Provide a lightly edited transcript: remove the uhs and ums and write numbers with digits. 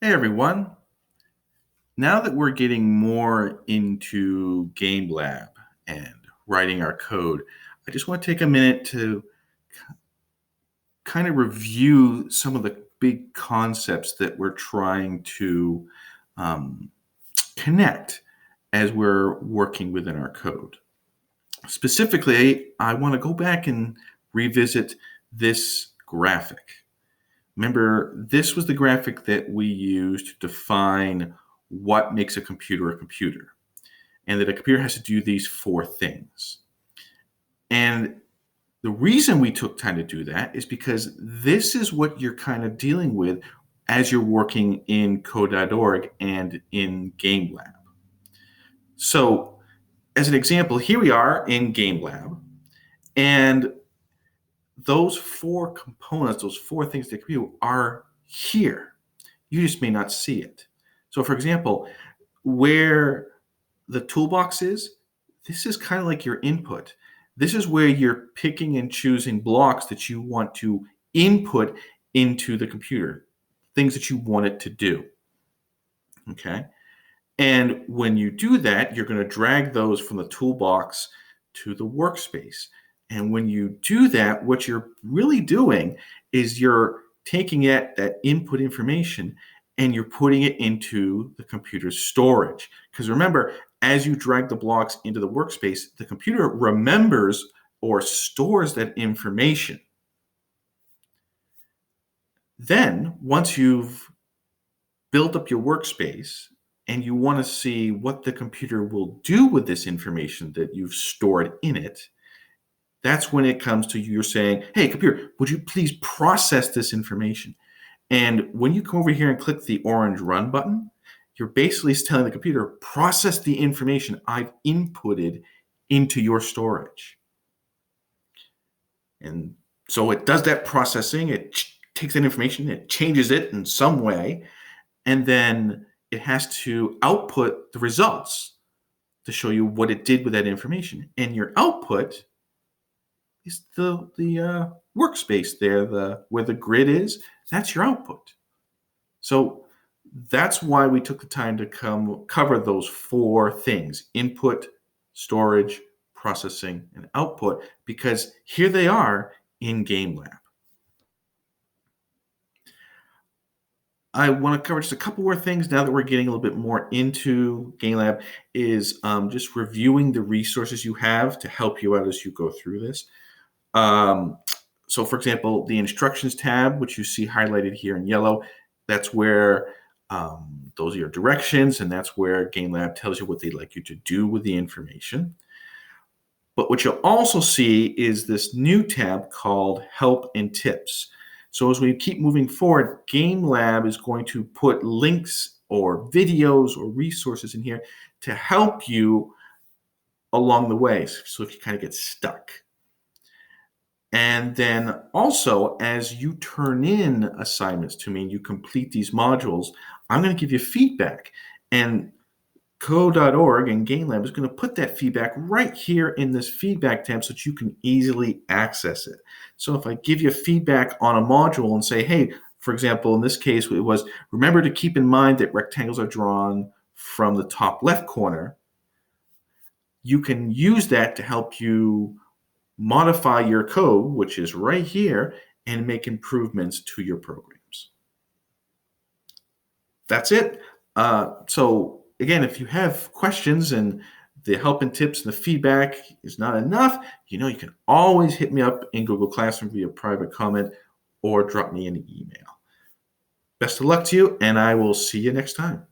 Hey everyone. Now that we're getting more into Game Lab and writing our code, I just want to take a minute to kind of review some of the big concepts that we're trying to um, connect as we're working within our code. Specifically, I want to go back and revisit this graphic. Remember, this was the graphic that we used to define what makes a computer, and that a computer has to do these four things. And the reason we took time to do that is because this is what you're kind of dealing with as you're working in code.org and in Game Lab. So, as an example, here we are in Game Lab, and those four components, those four things that compute are here. You just may not see it. So for example, where the toolbox is, this is kind of like your input. This is where you're picking and choosing blocks that you want to input into the computer, things that you want it to do. Okay. And when you do that, you're going to drag those from the toolbox to the workspace. And when you do that, what you're really doing is you're taking that input information and you're putting it into the computer's storage. Because remember, as you drag the blocks into the workspace, the computer remembers or stores that information. Then, once you've built up your workspace and you want to see what the computer will do with this information that you've stored in it, that's when it comes to you're saying, hey, computer, would you please process this information? And when you come over here and click the orange run button, you're basically telling the computer, process the information I've inputted into your storage. And so it does that processing, it takes that information, it changes it in some way, and then it has to output the results to show you what it did with that information. And your output is the workspace there, where the grid is. That's your output. So that's why we took the time to cover those four things: input, storage, processing, and output, because here they are in Game Lab. I want to cover just a couple more things now that we're getting a little bit more into Game Lab, is just reviewing the resources you have to help you out as you go through this. So for example, the instructions tab, which you see highlighted here in yellow, that's where those are your directions, and that's where Game Lab tells you what they'd like you to do with the information. But what you'll also see is this new tab called Help and Tips. So as we keep moving forward, Game Lab is going to put links or videos or resources in here to help you along the way, so if you kind of get stuck. And then also, as you turn in assignments to me and you complete these modules, I'm going to give you feedback. And code.org and Game Lab is going to put that feedback right here in this feedback tab so that you can easily access it. So if I give you feedback on a module and say, hey, for example, in this case, it was, remember to keep in mind that rectangles are drawn from the top left corner, you can use that to help you modify your code, which is right here, and make improvements to your programs. That's it. So again, if you have questions and the help and tips and the feedback is not enough, you can always hit me up in Google Classroom via private comment or drop me an email. Best of luck to you, and I will see you next time.